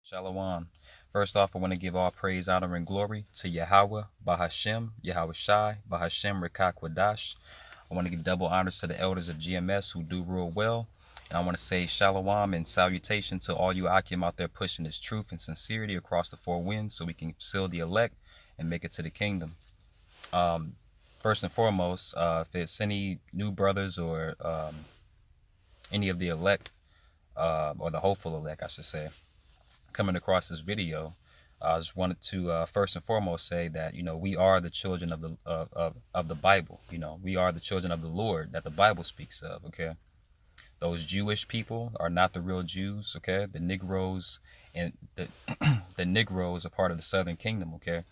Shalom. First off, I want to give all praise, honor, and glory to Yahweh, Bahashem, Yahweh Shai, Bahashem, Rekak Wadash. I want to give double honors to the elders of GMS who do rule well. And I want to say shalom and salutation to all you Akim out there pushing this truth and sincerity across the four winds so we can seal the elect and make it to the kingdom. First and foremost, if it's any new brothers or any of the elect, or the hopeful elect, I should say, coming across this video, I just wanted to first and foremost say that we are the children of the Bible. We are the children of the Lord that the Bible speaks of. Okay, those Jewish people are not the real Jews. Okay, the Negroes and the Negroes are part of the Southern Kingdom. Okay,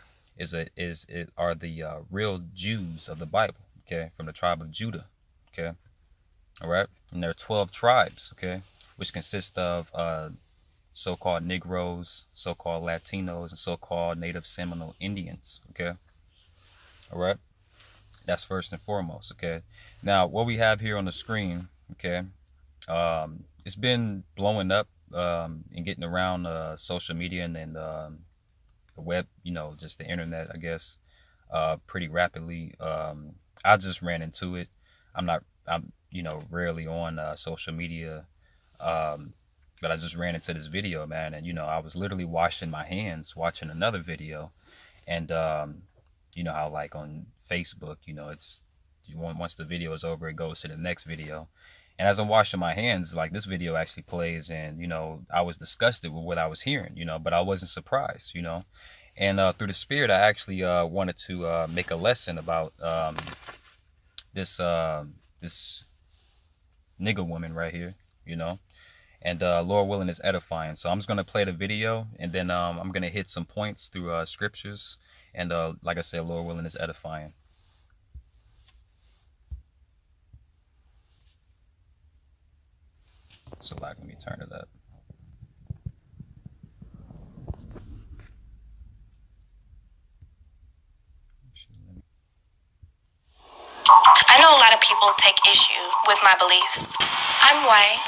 are the real Jews of the Bible. Okay, from the tribe of Judah. Okay, all right, and there are 12 tribes. Okay, which consist of so-called Negroes, so-called Latinos, and so-called Native Seminole Indians. Okay, all right, that's first and foremost. Okay, now what we have here on the screen, okay, it's been blowing up and getting around social media and the web, just the internet, I guess, pretty rapidly. I just ran into it. I'm rarely on social media. But I just ran into this video, man, and I was literally washing my hands watching another video, and how like on Facebook, it's once the video is over, it goes to the next video, and as I'm washing my hands, like this video actually plays, and I was disgusted with what I was hearing, but I wasn't surprised, and through the spirit, I actually wanted to make a lesson about this nigga woman right here, and Lord willing is edifying. So I'm just going to play the video, and then I'm going to hit some points through scriptures, and like I said, Lord willing is edifying. So like, let me turn it up. I know a lot of people take issue with my beliefs. I'm white.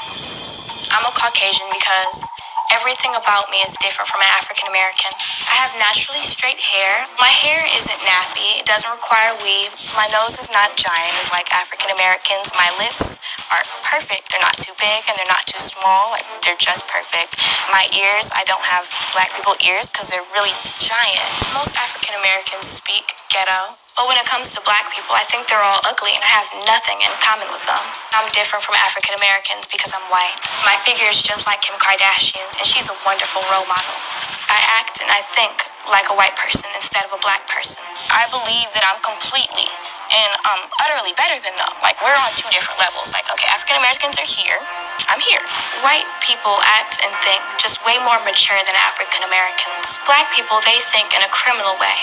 I'm a Caucasian because everything about me is different from an African American. I have naturally straight hair. My hair isn't nappy. It doesn't require weave. My nose is not giant as like African Americans. My lips are perfect. They're not too big and they're not too small. Like, they're just perfect. My ears, I don't have black people ears because they're really giant. Most African Americans speak ghetto. But when it comes to black people, I think they're all ugly and I have nothing in common with them. I'm different from African Americans because I'm white. My figure is just like Kim Kardashian, and she's a wonderful role model. I act and I think like a white person instead of a black person. I believe that I'm completely and utterly better than them. Like, we're on two different levels. Like, okay, African Americans are here. I'm here. White people act and think just way more mature than African Americans. Black people, they think in a criminal way.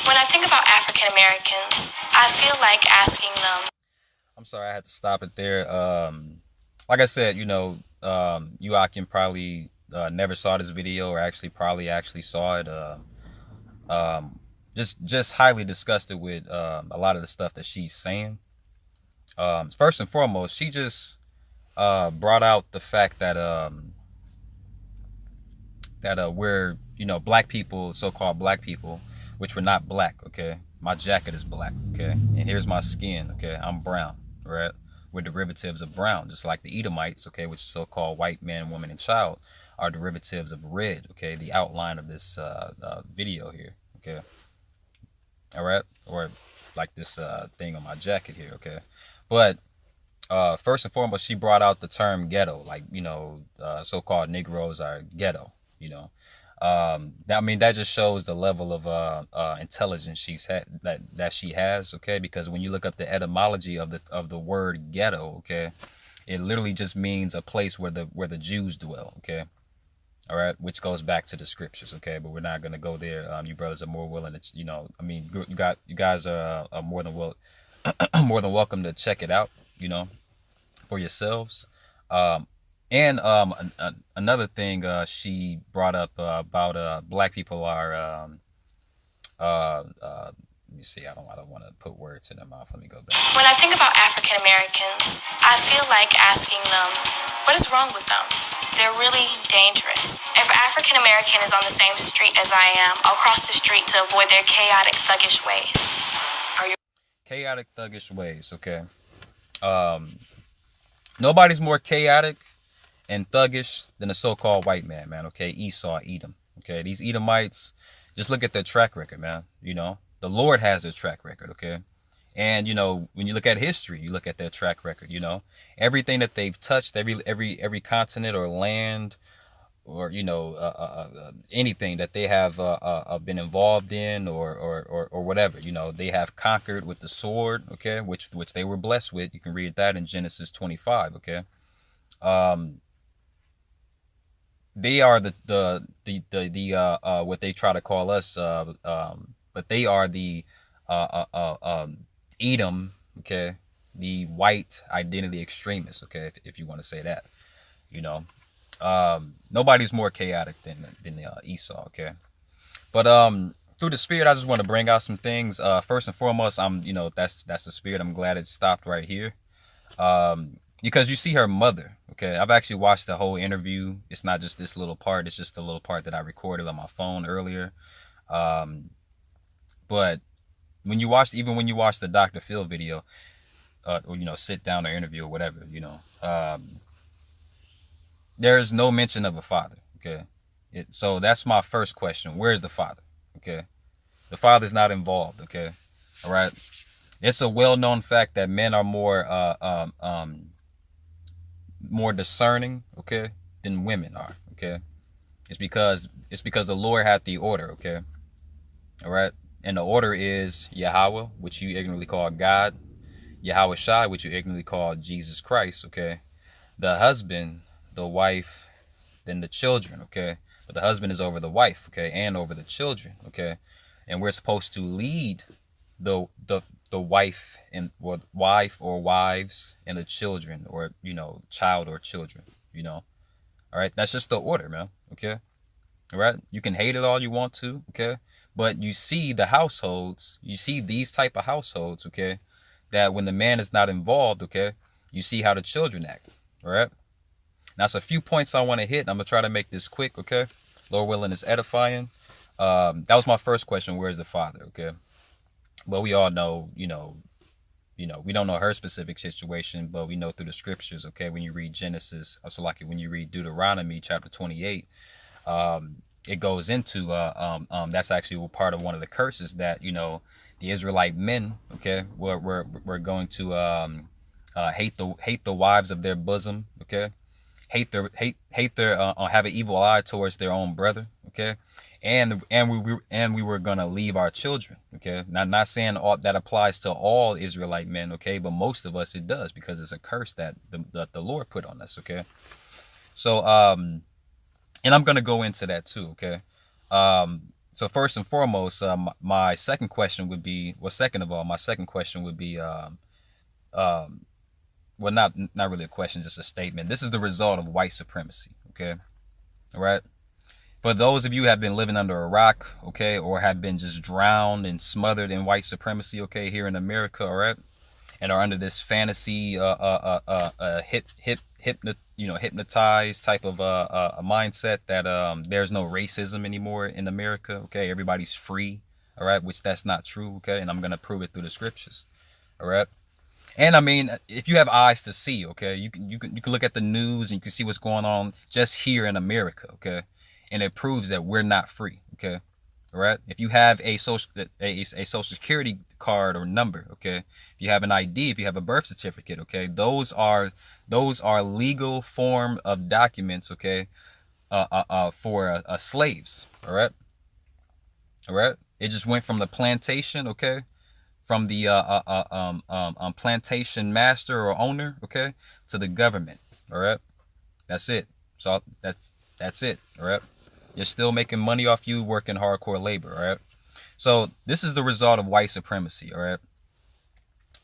When I think about African Americans, I feel like asking them. I'm sorry, I had to stop it there. Like I said, you Akim probably never saw this video, or probably saw it. Just highly disgusted with a lot of the stuff that she's saying. First and foremost, she just brought out the fact that we're black people, so-called black people, which we're not black. Okay, my jacket is black. Okay, and here's my skin. Okay, I'm brown. Right, we're derivatives of brown, just like the Edomites. Okay, which is so-called white man, woman, and child, are derivatives of red. Okay, the outline of this video here. Okay, all right, or like this thing on my jacket here. Okay, but first and foremost, she brought out the term ghetto, like so-called Negroes are ghetto. That just shows the level of intelligence that she has. Okay, because when you look up the etymology of the word ghetto, okay, it literally just means a place where the Jews dwell. Okay, all right, which goes back to the scriptures. Okay, but we're not gonna go there. You brothers are more willing to, you guys are more than more than welcome to check it out. For yourselves. And another thing she brought up about black people are Let me see. I don't want to put words in their mouth. Let me go back. When I think about African Americans, I feel like asking them, what is wrong with them? They're really dangerous. If an African American is on the same street as I am, I'll cross the street to avoid their chaotic, thuggish ways. Chaotic, thuggish ways. Okay. Nobody's more chaotic and thuggish than a so-called white man, man. Okay, Esau, Edom. Okay, these Edomites, just look at their track record, man. You know, the Lord has their track record. Okay, and you know, when you look at history, you look at their track record. You know, everything that they've touched, every continent or land, or you know, anything that they have been involved in, or whatever. You know, they have conquered with the sword. Okay, which they were blessed with. You can read that in Genesis 25. Okay. They are the what they try to call us, but they are the Edom, okay, the white identity extremists, okay, if you want to say that, you know, nobody's more chaotic than Esau, okay, but through the Spirit, I just want to bring out some things. First and foremost, you know, that's the Spirit. I'm glad it stopped right here. Because you see her mother, okay? I've actually watched the whole interview. It's not just this little part. It's just the little part that I recorded on my phone earlier. But when you watch the Dr. Phil video, or, you know, sit down or interview or whatever, you know, there's no mention of a father, okay? So that's my first question. Where's the father, okay? The father's not involved, okay? All right? It's a well-known fact that men are more discerning, okay, than women are, okay? It's because the Lord had the order, okay? All right? And the order is Yahweh, which you ignorantly call God, Yahweh Shai, which you ignorantly call Jesus Christ, okay? The husband, the wife, then the children, okay? But the husband is over the wife, okay, and over the children, okay? And we're supposed to lead the wife and wife or wives and the children, or you know, child or children, you know. All right, that's just the order, man. Okay, all right. You can hate it all you want to, okay, but you see the households, you see these type of households, okay, that when the man is not involved, okay, you see how the children act. All right. Now, it's a few points I want to hit. I'm gonna try to make this quick, okay. Lord willing, is edifying. That was my first question. Where's the father? Okay. But we all know, you know, we don't know her specific situation, but we know through the scriptures, okay, when you read Genesis, also like when you read Deuteronomy chapter 28, it goes into, that's actually part of one of the curses that, you know, the Israelite men, okay, we're going to hate the wives of their bosom, okay, hate their have an evil eye towards their own brother, okay, and we were gonna leave our children, okay. Now, not saying all that applies to all Israelite men, okay, but most of us it does, because it's a curse that the Lord put on us, okay. So and I'm gonna go into that too, okay. So first and foremost, my second question would be, well, second of all, my second question would be, well, not really a question, just a statement. This is the result of white supremacy, okay. All right. For those of you who have been living under a rock, okay, or have been just drowned and smothered in white supremacy, okay, here in America, all right, and are under this fantasy, hypnotized type of a mindset that there's no racism anymore in America, okay, everybody's free, all right, which that's not true, okay, and I'm gonna prove it through the scriptures, all right. And I mean, if you have eyes to see, okay, you can look at the news and you can see what's going on just here in America, okay. And it proves that we're not free, okay? All right? If you have a social security card or number, okay? If you have an ID, if you have a birth certificate, okay? Those are legal form of documents, okay? For slaves, all right? All right? It just went from the plantation, okay? From the plantation master or owner, okay? To the government, all right? That's it. So that's it, all right? You're still making money off you working hardcore labor, all right? So this is the result of white supremacy, all right?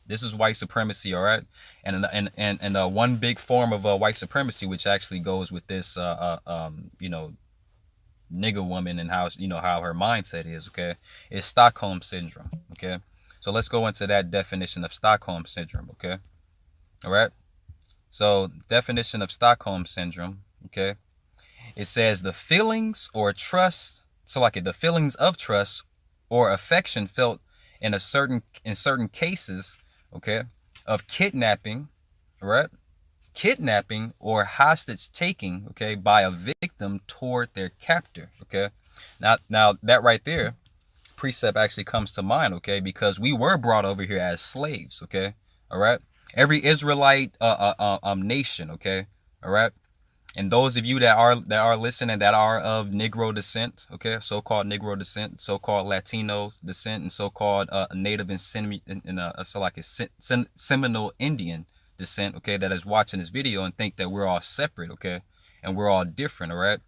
This is white supremacy, all right? And one big form of white supremacy, which actually goes with this, you know, nigger woman and how, how her mindset is, okay? It's Stockholm syndrome, okay? So let's go into that definition of Stockholm syndrome, okay? All right. So definition of Stockholm syndrome, okay? It says the feelings or trust, so like the feelings of trust or affection felt in certain cases, okay, of kidnapping, right? Kidnapping or hostage taking, okay, by a victim toward their captor, okay? Now that right there, precept actually comes to mind, okay, because we were brought over here as slaves, okay, all right. Every Israelite nation, okay, all right. And those of you that are listening that are of Negro descent, okay, so-called Negro descent, so-called Latino descent, and so-called Native and Seminole Indian descent, okay, that is watching this video and think that we're all separate, okay, and we're all different, all right.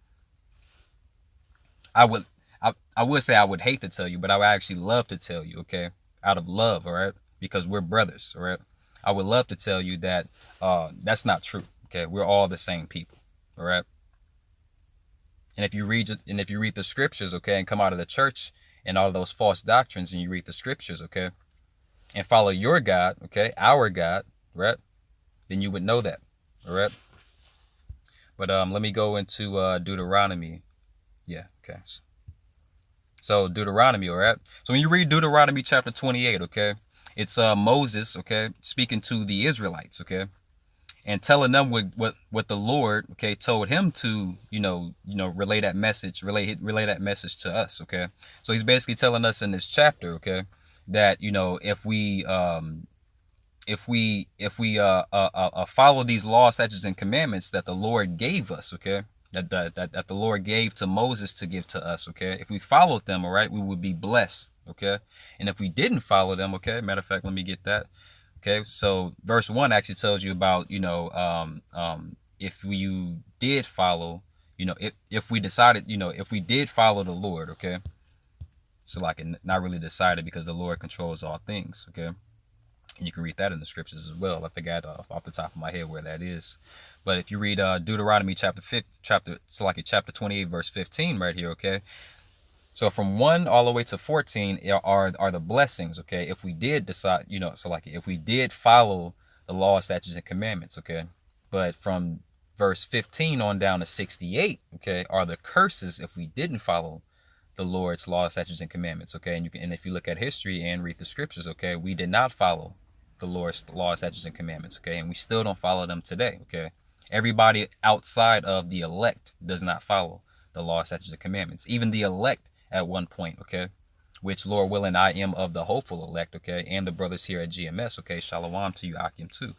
I would I would say I would hate to tell you, but I would actually love to tell you, okay, out of love, all right, because we're brothers, all right. I would love to tell you that that's not true, okay. We're all the same people, all right. And if you read the scriptures, okay, and come out of the church and all of those false doctrines, and you read the scriptures, okay, and follow your God, okay, our God, right, then you would know that, all right. But let me go into Deuteronomy. Yeah, okay. So Deuteronomy, all right. So when you read Deuteronomy chapter 28, okay, it's Moses, okay, speaking to the Israelites, okay, and telling them what the Lord, okay, told him to, relay that message, relay that message to us, okay. So he's basically telling us in this chapter, okay, that if we follow these laws, statutes, and commandments that the Lord gave us, okay, that the Lord gave to Moses to give to us, okay, if we followed them, all right, we would be blessed, okay. And if we didn't follow them, okay, matter of fact, let me get that. Okay, so verse 1 actually tells you about, if you did follow, if we decided, if we did follow the Lord, okay. So like, not really decided, because the Lord controls all things, okay. And you can read that in the scriptures as well. I forgot off the top of my head where that is. But if you read Deuteronomy chapter 28 verse 15 right here, okay. So from 1 all the way to 14 are the blessings, okay, if we did decide, if we did follow the law, statutes, and commandments, okay. But from verse 15 on down to 68, okay, are the curses if we didn't follow the Lord's law, statutes, and commandments, okay. And if you look at history and read the scriptures, okay, we did not follow the Lord's law, statutes, and commandments, okay, and we still don't follow them today, okay. Everybody outside of the elect does not follow the law, statutes, and commandments. Even the elect at one point, okay, which, Lord willing, I am of the hopeful elect, okay, and the brothers here at GMS, okay, shalom to you, Akim, too.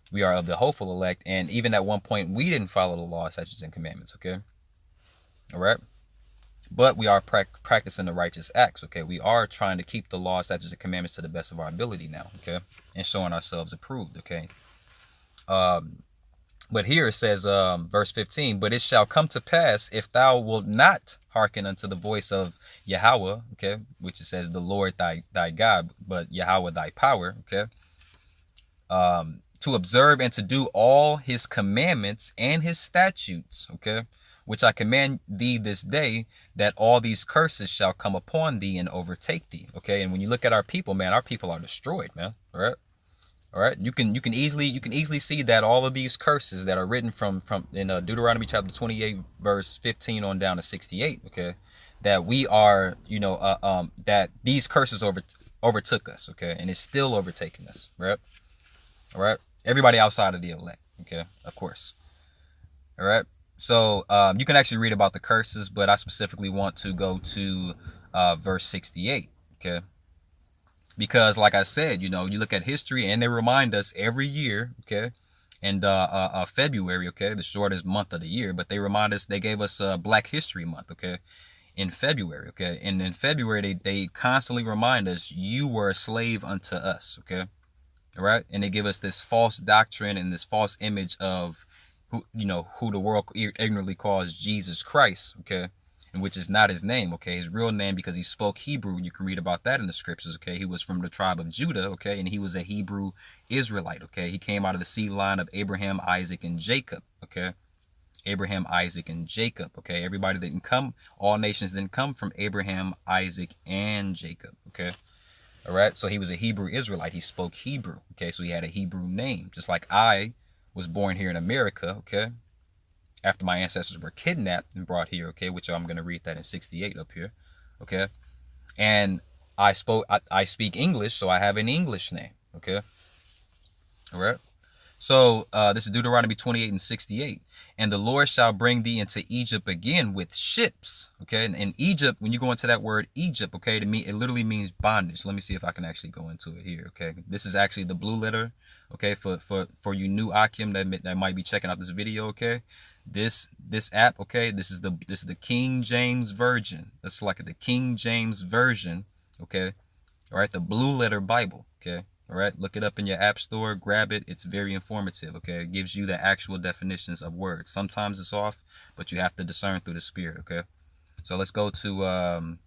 We are of the hopeful elect, and even at one point, we didn't follow the law, statutes, and commandments, okay, all right, but we are practicing the righteous acts, okay. We are trying to keep the law, statutes, and commandments to the best of our ability now, okay, and showing ourselves approved, okay. But here it says, verse 15, but it shall come to pass, if thou wilt not hearken unto the voice of Yahweh, okay, which it says the Lord thy God, but Yahweh thy power, okay, to observe and to do all his commandments and his statutes, okay, which I command thee this day, that all these curses shall come upon thee and overtake thee, okay. And when you look at our people, man, our people are destroyed, man, all right. All right, you can easily see that all of these curses that are written from in Deuteronomy chapter 28 verse 15 on down to 68, okay, that we are, that these curses overtook us, okay, and it's still overtaking us, right? All right, everybody outside of the elect, okay, of course. All right, so you can actually read about the curses, but I specifically want to go to verse 68, okay. Because like I said, you look at history and they remind us every year, okay, and February, okay, the shortest month of the year, but they remind us, they gave us Black History Month, okay, in February, okay, and in February they constantly remind us, you were a slave unto us, okay, all right, and they give us this false doctrine and this false image of who the world ignorantly calls Jesus Christ, okay, which is not his name, okay, his real name, because he spoke Hebrew. You can read about that in the scriptures, okay. He was from the tribe of Judah, okay, and he was a Hebrew Israelite, okay. He came out of the seed line of Abraham, Isaac, and Jacob, okay. Abraham, Isaac, and Jacob. Okay, everybody didn't come, all nations didn't come from Abraham, Isaac, and Jacob. Okay, all right. So he was a Hebrew Israelite. He spoke Hebrew. Okay, so he had a Hebrew name, just like I was born here in America. Okay, after my ancestors were kidnapped and brought here. Okay, which I'm gonna read that in 68 up here. Okay, and I speak English, so I have an English name. Okay, all right. So this is Deuteronomy 28 and 68. And the Lord shall bring thee into Egypt again with ships. Okay. And Egypt, when you go into that word Egypt, okay, to me, it literally means bondage. Let me see if I can actually go into it here. Okay. This is actually the blue letter. Okay. For you new Akim that might be checking out this video. Okay. This app. Okay. This is the King James Version. That's like the King James Version. Okay. All right. The blue letter Bible. Okay. All right, look it up in your app store, grab it. It's very informative, okay? It gives you the actual definitions of words. Sometimes it's off, but you have to discern through the spirit, okay? So let's go to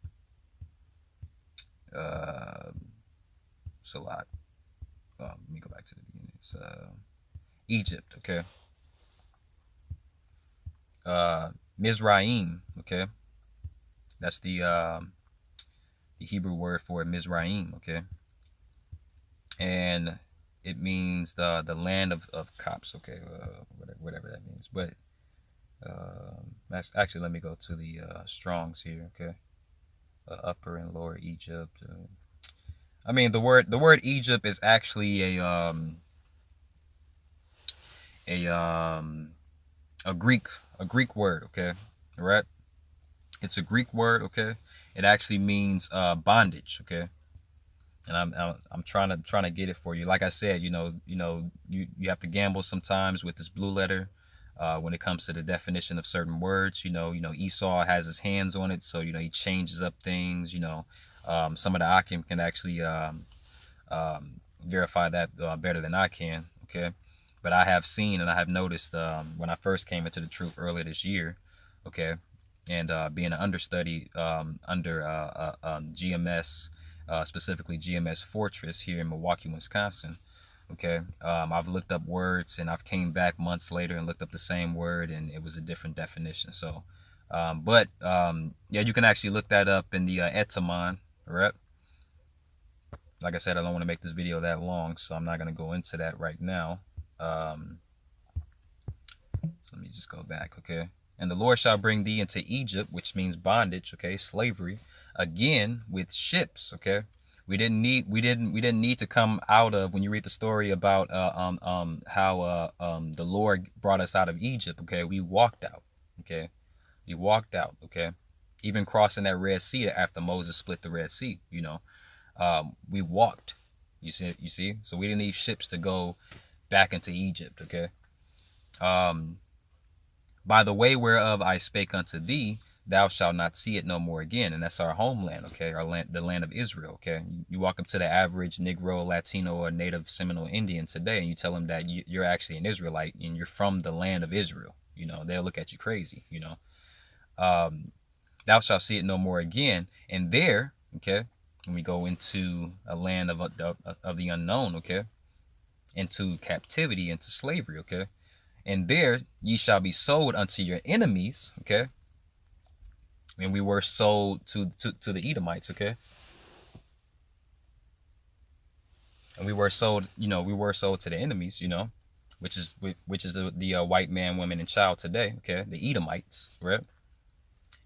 Salat. Let me go back to the beginning. It's Egypt, okay? Mizraim, okay? That's the Hebrew word for Mizraim, okay? And it means the land of cops, okay, whatever that means. But actually, let me go to the Strongs here, okay. Upper and Lower Egypt. I mean, the word Egypt is actually a Greek word, okay, all right. It's a Greek word, okay. It actually means bondage, okay. And I'm trying to get it for you. Like I said, you have to gamble sometimes with this blue letter when it comes to the definition of certain words. Esau has his hands on it, so he changes up things. Some of the Akim can actually verify that better than I can. Okay, but I have seen and I have noticed when I first came into the truth earlier this year. Okay, and being an understudy under GMS. Specifically GMS Fortress here in Milwaukee, Wisconsin. Okay, I've looked up words and I've came back months later and looked up the same word and it was a different definition. So, yeah, you can actually look that up in the Etamon, right? Like I said, I don't want to make this video that long, so I'm not going to go into that right now. So let me just go back, okay? And the Lord shall bring thee into Egypt, which means bondage, okay, slavery, again with ships, okay. We didn't need to come out of, when you read the story about how the Lord brought us out of Egypt, okay. We walked out, okay. We walked out, okay. Even crossing that Red Sea after Moses split the Red Sea, we walked. You see. So we didn't need ships to go back into Egypt, okay. By the way whereof I spake unto thee, thou shalt not see it no more again. And that's our homeland, okay? Our land, the land of Israel, okay? You walk up to the average Negro, Latino, or Native Seminole Indian today, and you tell them that you're actually an Israelite and you're from the land of Israel. They'll look at you crazy, Thou shalt see it no more again. And there, okay, when we go into a land of the unknown, okay, into captivity, into slavery, okay, and there ye shall be sold unto your enemies, okay. And we were sold to the Edomites, okay. And we were sold, to the enemies, which is the white man, women, and child today, okay, the Edomites, right?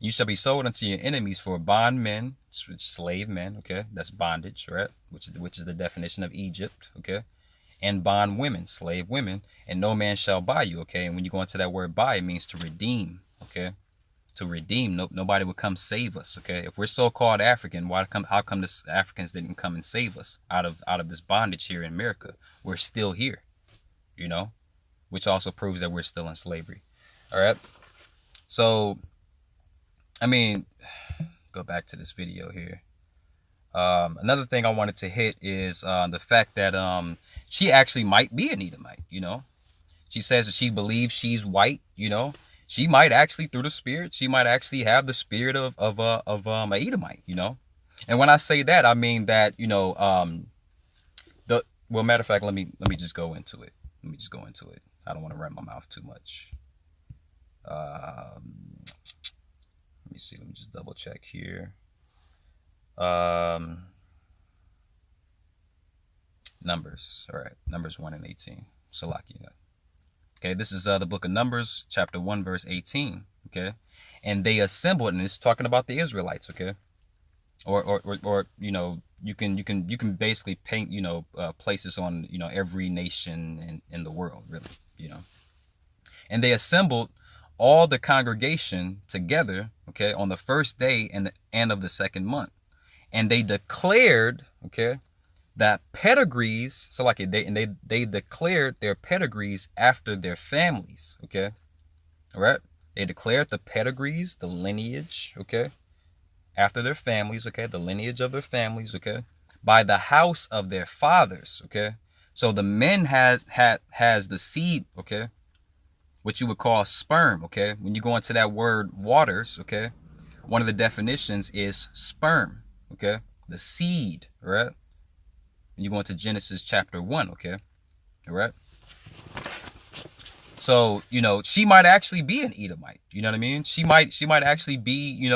You shall be sold unto your enemies for bondmen, slave men, okay, that's bondage, right? Which is the definition of Egypt, okay. And bond women, slave women, and no man shall buy you, okay? And when you go into that word buy, it means to redeem, okay? To redeem. Nobody would come save us, okay? If we're so-called African, how come the Africans didn't come and save us out of this bondage here in America? We're still here, which also proves that we're still in slavery. All right. So, I mean, go back to this video here. Another thing I wanted to hit is the fact that she actually might be an Edomite, She says that she believes she's white, She might actually, through the spirit, she might actually have the spirit of a Edomite, And when I say that, I mean that, matter of fact, let me just go into it. I don't want to run my mouth too much. Let me see. Let me just double check here. Um, Numbers. All right. Numbers 1 and 18. Salakia. Okay. This is the book of Numbers, chapter 1, verse 18. Okay. And they assembled, and it's talking about the Israelites. Okay. Or you can basically paint places on every nation in the world, really. And they assembled all the congregation together, okay, on the first day and of the second month, and they declared, okay, that pedigrees. So like they declared their pedigrees after their families, okay, all right. They declared the pedigrees, the lineage, okay, after their families, okay, the lineage of their families, okay, by the house of their fathers, okay. So the men has the seed, okay, what you would call sperm, okay. When you go into that word waters, okay, one of the definitions is sperm, okay, the seed, right? When you go into Genesis chapter 1, okay, all right. So she might actually be an Edomite. You know what I mean? She might actually be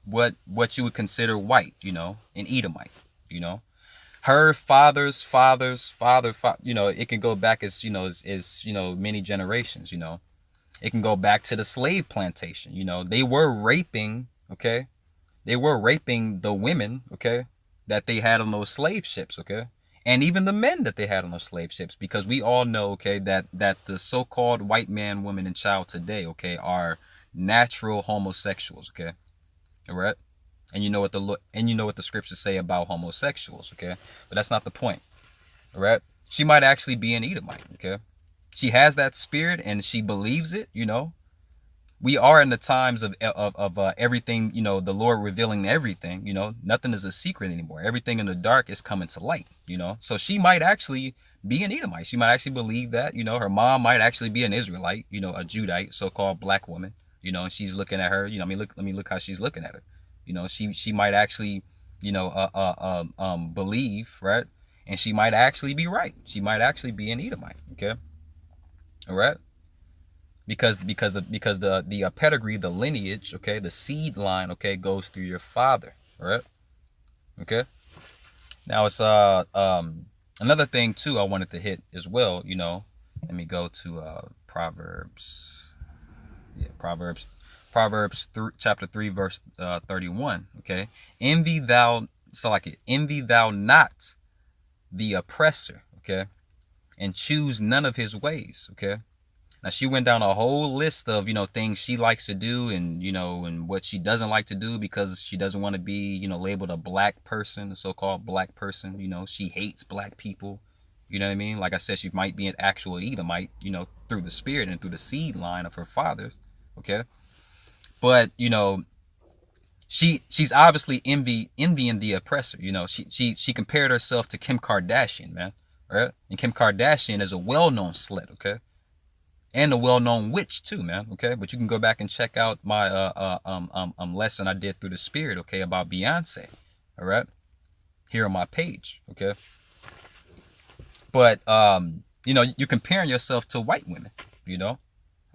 what you would consider white. An Edomite. Her father's father. It can go back as many generations. It can go back to the slave plantation. They were raping. Okay, they were raping the women. Okay, that they had on those slave ships. Okay. And even the men that they had on those slave ships, because we all know, okay, that the so-called white man, woman, and child today, okay, are natural homosexuals, okay, all right, and you know what the scriptures say about homosexuals, okay, but that's not the point, all right. She might actually be an Edomite, okay. She has that spirit and she believes it, We are in the times of everything, the Lord revealing everything, nothing is a secret anymore. Everything in the dark is coming to light, So she might actually be an Edomite. She might actually believe that, her mom might actually be an Israelite, a Judite, so-called black woman, and she's looking at her, let me look how she's looking at her. She might actually, believe, right? And she might actually be right. She might actually be an Edomite, okay? All right? Because the pedigree, the lineage, okay, the seed line, okay, goes through your father, right? Okay. Now it's another thing too I wanted to hit as well. Let me go to Proverbs. Yeah, Proverbs chapter 3 verse 31. Okay, envy thou not the oppressor. Okay, and choose none of his ways. Okay. Now she went down a whole list of, things she likes to do and, and what she doesn't like to do because she doesn't want to be, labeled a black person, a so-called black person. She hates black people. You know what I mean? Like I said, she might be an actual Edomite, through the spirit and through the seed line of her fathers. Okay. But, she's obviously envying the oppressor. She compared herself to Kim Kardashian, man. Right? And Kim Kardashian is a well-known slut, okay? And a well-known witch too, man. Okay, but you can go back and check out my lesson I did through the spirit, okay, about Beyonce. All right, here on my page, okay. But you're comparing yourself to white women.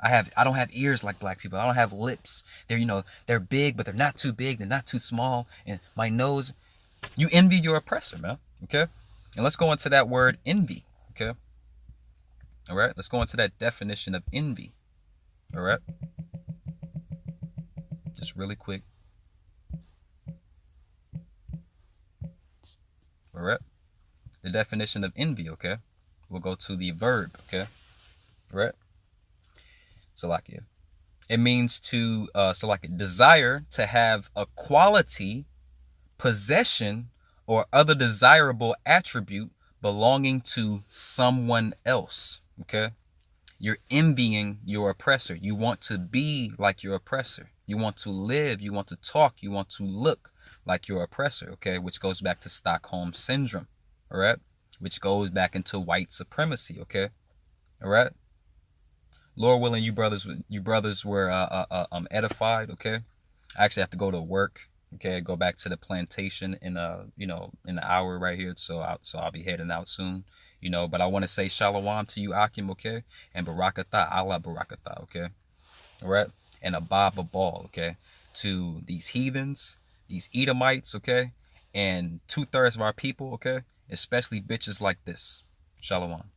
I don't have ears like black people. I don't have lips. They're big, but they're not too big. They're not too small. And my nose. You envy your oppressor, man. Okay, and let's go into that word envy. Okay. All right, let's go into that definition of envy. All right, just really quick. All right, the definition of envy. Okay, we'll go to the verb. Okay, all right. Salakia. It means to desire to have a quality, possession, or other desirable attribute belonging to someone else. Okay. You're envying your oppressor. You want to be like your oppressor. You want to live. You want to talk. You want to look like your oppressor. Okay, which goes back to Stockholm syndrome. All right, which goes back into white supremacy. Okay, all right. Lord willing, you brothers were edified. Okay, I actually have to go to work. Okay, go back to the plantation in in an hour right here. So I'll be heading out soon. But I want to say shalom to you, Akim, okay? And barakatah, Allah barakatah, okay? all right, and a bob of ball, okay, to these heathens, these Edomites, okay, and 2/3 of our people, okay, especially bitches like this. Shalom.